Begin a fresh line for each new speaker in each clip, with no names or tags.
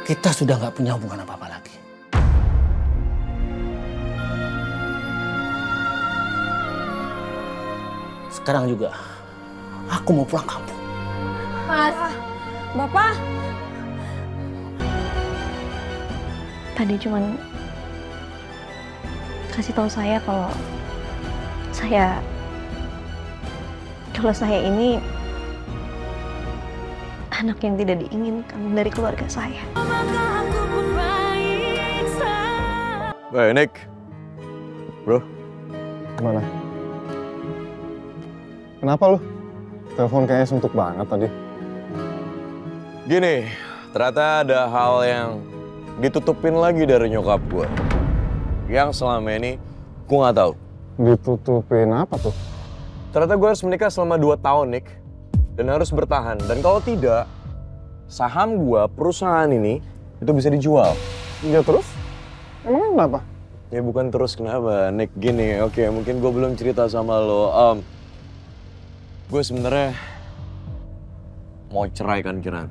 kita sudah nggak punya hubungan apa-apa lagi. Sekarang juga, aku mau pulang kampung.
Mas, Bapak.
Tadi cuman kasih tahu saya kalau saya ini anak yang tidak diinginkan dari keluarga saya.
Woi, Nick. Bro.
Gimana? Kenapa lu? Telepon kayaknya suntuk banget tadi.
Gini, ternyata ada hal yang ditutupin lagi dari nyokap gue. Yang selama ini gue nggak tahu.
Ditutupin apa tuh?
Ternyata gue harus menikah selama 2 tahun, Nick. Dan harus bertahan. Dan kalau tidak, saham gue, perusahaan ini, itu bisa dijual.
Ya terus? Emangnya kenapa?
Ya bukan terus kenapa, Nick. Gini, oke, mungkin gue belum cerita sama lo. Gue sebenarnya mau ceraikan Kirana.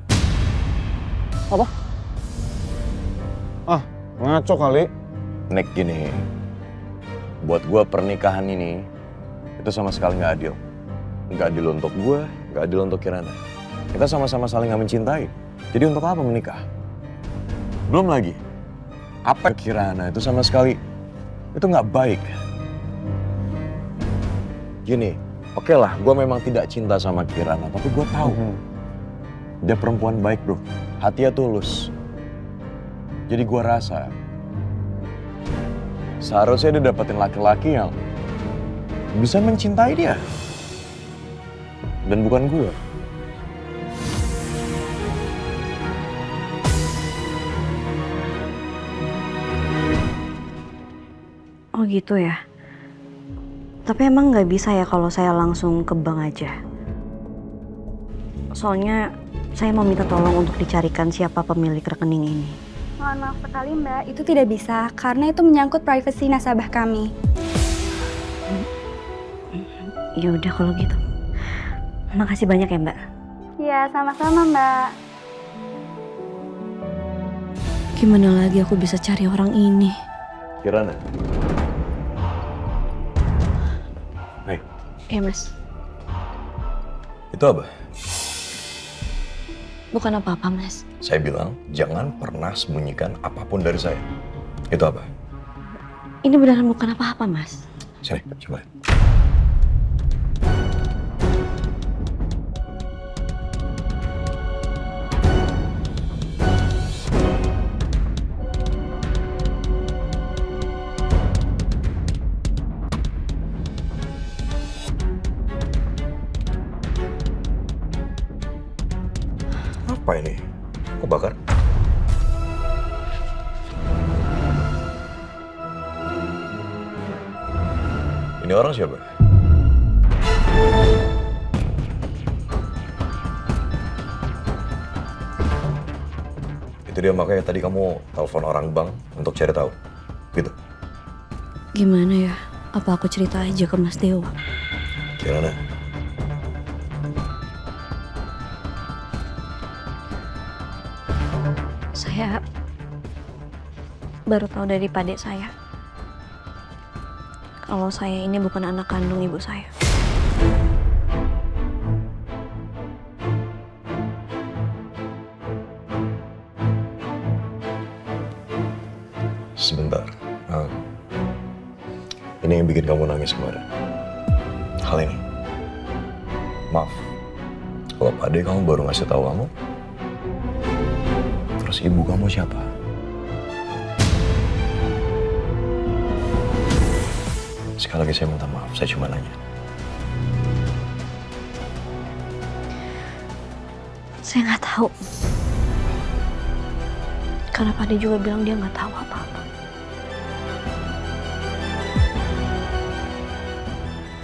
Apa? Ah, ngaco kali.
Nick, gini. Buat gue pernikahan ini, itu sama sekali nggak adil. Nggak adil untuk gue, nggak adil untuk Kirana. Kita sama-sama saling nggak mencintai. Jadi untuk apa menikah? Belum lagi, apa Kirana itu sama sekali, itu nggak baik. Gini, oke lah, gue memang tidak cinta sama Kirana, tapi gue tahu dia perempuan baik, bro. Hatinya tulus. Jadi gue rasa seharusnya dia dapetin laki-laki yang bisa mencintai dia. Dan bukan gue.
Oh gitu ya? Tapi emang nggak bisa ya kalau saya langsung ke bank aja? Soalnya saya mau minta tolong untuk dicarikan siapa pemilik rekening ini.
Mohon maaf sekali Mbak, itu tidak bisa karena itu menyangkut privasi nasabah kami.
Ya udah kalau gitu. Makasih banyak ya Mbak.
Iya, sama-sama Mbak.
Gimana lagi aku bisa cari orang ini?
Kirana. Hai.
Iya Mas.
Itu apa?
Bukan apa-apa Mas.
Saya bilang jangan pernah sembunyikan apapun dari saya. Itu apa?
Ini beneran bukan apa-apa Mas.
Sini, coba. Apa ini? Kok bakar? Ini orang siapa? Itu dia makanya tadi kamu telepon orang bank untuk cari tahu. Gitu.
Gimana ya? Apa aku cerita aja ke Mas Dewa?
Gimana?
Saya baru tahu dari Pade saya kalau saya ini bukan anak kandung ibu saya.
Sebentar. Ini yang bikin kamu nangis kemarin. Hal ini. Maaf. Kalau Pade kamu baru ngasih tahu kamu. Terus ibu kamu siapa? Sekali lagi saya minta maaf, saya cuma nanya.
Saya nggak tahu. Karena Pade juga bilang dia nggak tahu apa-apa.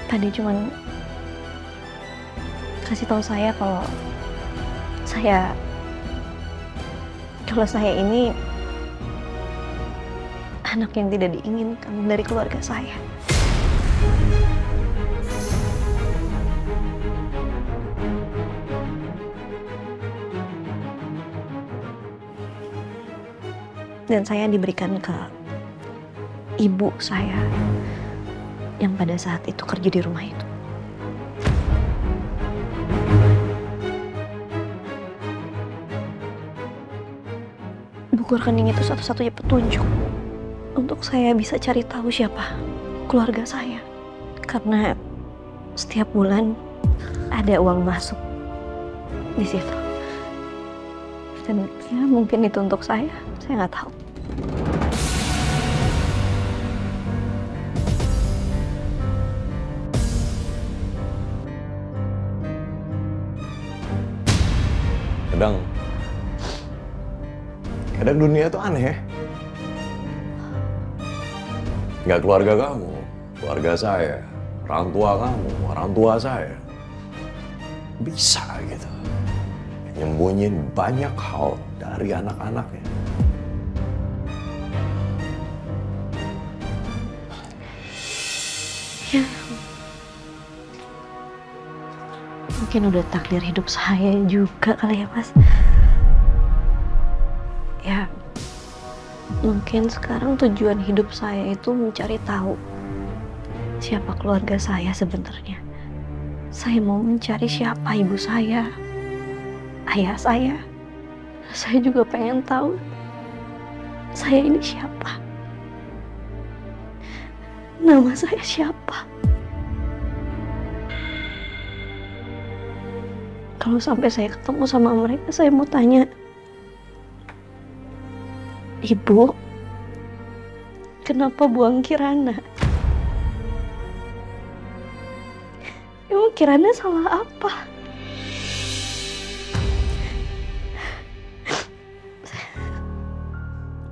Pade cuman kasih tahu saya kalau saya ini anak yang tidak diinginkan dari keluarga saya. Dan saya diberikan ke ibu saya yang pada saat itu kerja di rumah itu. Buku rekening itu satu-satunya petunjuk untuk saya bisa cari tahu siapa keluarga saya. Karena setiap bulan ada uang masuk di situ. Dan ya mungkin itu untuk saya nggak tahu.
Kadang dunia itu aneh. Nggak keluarga kamu, keluarga saya, orang tua kamu, orang tua saya. Bisa gitu. Nyembunyiin banyak hal dari anak-anaknya.
Ya, mungkin udah takdir hidup saya juga kali ya, Mas. Ya, mungkin sekarang tujuan hidup saya itu mencari tahu siapa keluarga saya sebenarnya. Saya mau mencari siapa ibu saya, ayah saya. Saya juga pengen tahu saya ini siapa. Nama saya siapa? Kalau sampai saya ketemu sama mereka, saya mau tanya, Ibu, kenapa buang Kirana? Emang Kirana salah apa?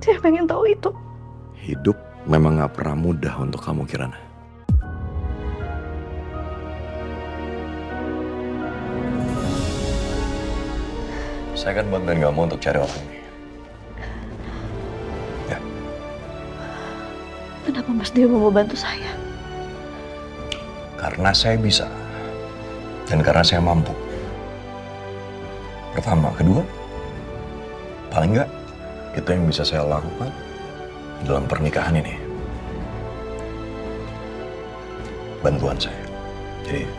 Saya pengen tahu itu.
Hidup memang gak pernah mudah untuk kamu, Kirana. Saya akan bantuin kamu untuk cari orang ini. Ya.
Kenapa Mas Dewa mau bantu saya?
Karena saya bisa. Dan karena saya mampu. Pertama. Kedua, paling nggak itu yang bisa saya lakukan dalam pernikahan ini. Bantuan saya. Jadi,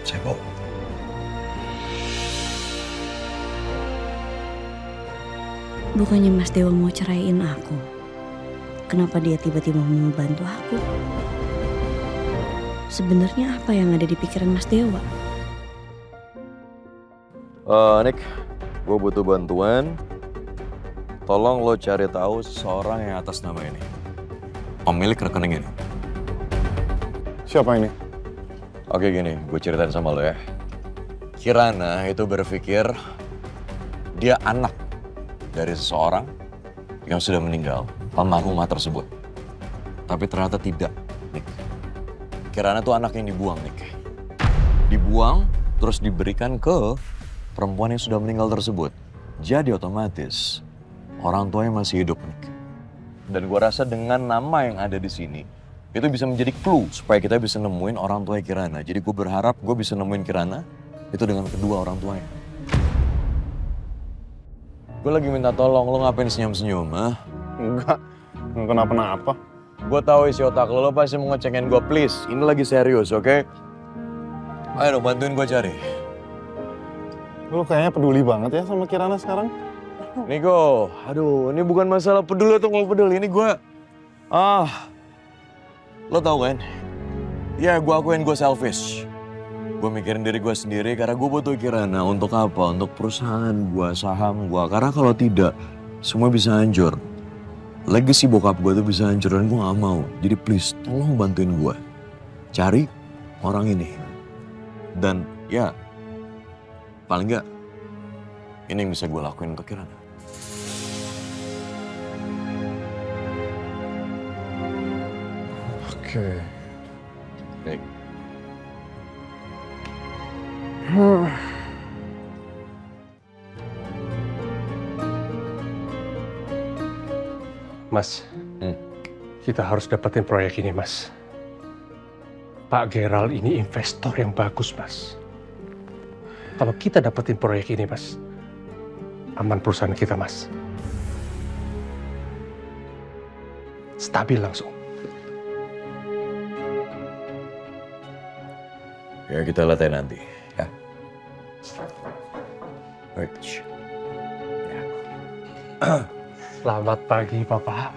saya bawa.
Bukannya Mas Dewa mau ceraiin aku. Kenapa dia tiba-tiba mau bantu aku? Sebenarnya apa yang ada di pikiran Mas Dewa?
Nick, gue butuh bantuan. Tolong lo cari tahu seseorang yang atas nama ini. Pemilik rekening ini.
Siapa ini?
Oke gini, gue ceritain sama lo ya. Kirana itu berpikir dia anak dari seseorang yang sudah meninggal, almarhumah tersebut. Tapi ternyata tidak, Nick. Kirana tuh anak yang dibuang, Nick. Dibuang, terus diberikan ke perempuan yang sudah meninggal tersebut. Jadi otomatis orang tuanya masih hidup, Nick. Dan gue rasa dengan nama yang ada di sini, itu bisa menjadi clue supaya kita bisa nemuin orang tuanya Kirana. Jadi gue berharap gue bisa nemuin Kirana itu dengan kedua orang tuanya. Gue lagi minta tolong, lo ngapain senyum-senyum, ah?
Enggak kenapa-napa.
Gue tahu isi otak lo pasti mau ngecengin gue, please. Ini lagi serius, oke? Ayo dong, bantuin gue cari.
Lu kayaknya peduli banget ya sama Kirana sekarang.
Niko, aduh, ini bukan masalah peduli atau nggak peduli. Ini gue, lo tau kan? Ya, gue akuin gue selfish. Gue mikirin diri gue sendiri karena gue butuh Kirana. Untuk apa? Untuk perusahaan gue, saham gue. Karena kalau tidak, semua bisa hancur. Legacy bokap gue tuh bisa hancur dan gue gak mau. Jadi please, tolong bantuin gue. Cari orang ini. Dan ya, paling nggak ini yang bisa gue lakuin untuk Kirana.
Oke.
Baik.
Mas, kita harus dapetin proyek ini, Mas. Pak Gerald ini investor yang bagus, Mas. Kalau kita dapetin proyek ini, Mas, aman perusahaan kita, Mas. stabil langsung.
Ya kita latihan nanti, ya. Baik. Ya.
Selamat pagi, Bapak.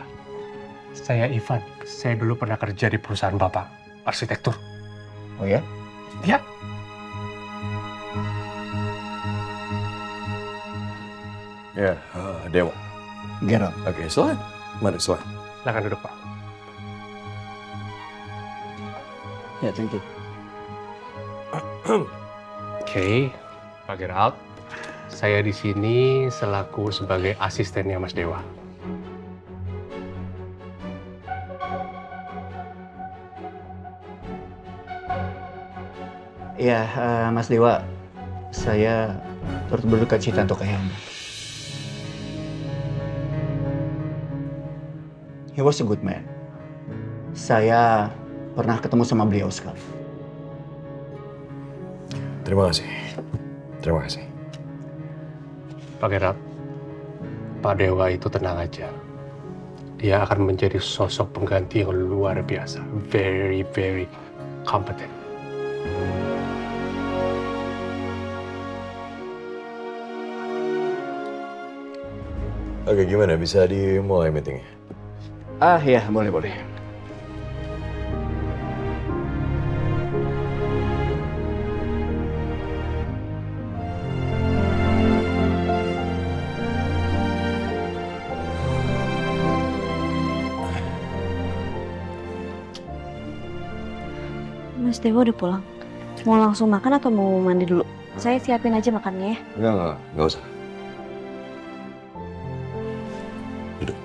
Saya Ivan. Saya dulu pernah kerja di perusahaan Bapak, arsitektur.
Oh ya?
Ya.
Ya, Dewa.
Gerald.
Oke, silakan. Mari, silakan.
Silakan duduk, Pak.
Ya, thank you.
Oke, Pak Gerald. Saya di sini selaku sebagai asistennya Mas Dewa.
Ya, Mas Dewa, saya turut berduka cita untuk Ayah. He was a good man. Saya pernah ketemu sama beliau sekali.
Terima kasih. Terima kasih.
Pak Gerald, Pak Dewa itu tenang aja. Dia akan menjadi sosok pengganti yang luar biasa. Very, very competent.
Oke, gimana? Bisa dimulai meetingnya?
Ya, boleh.
Mas Dewa udah pulang. Mau langsung makan atau mau mandi dulu? Saya siapin aja makannya ya.
Enggak usah. Duduk.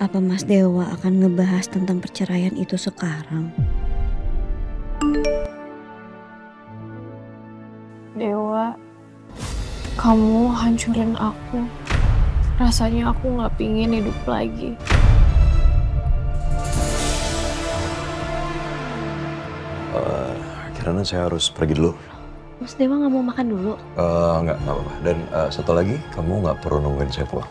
Apa Mas Dewa akan ngebahas tentang perceraian itu sekarang?
Dewa, kamu hancurin aku. Rasanya aku nggak pingin hidup lagi.
Kirana saya harus pergi dulu.
Mas Dewa nggak mau makan dulu?
Nggak apa-apa. Dan satu lagi, kamu nggak perlu nungguin saya pulang.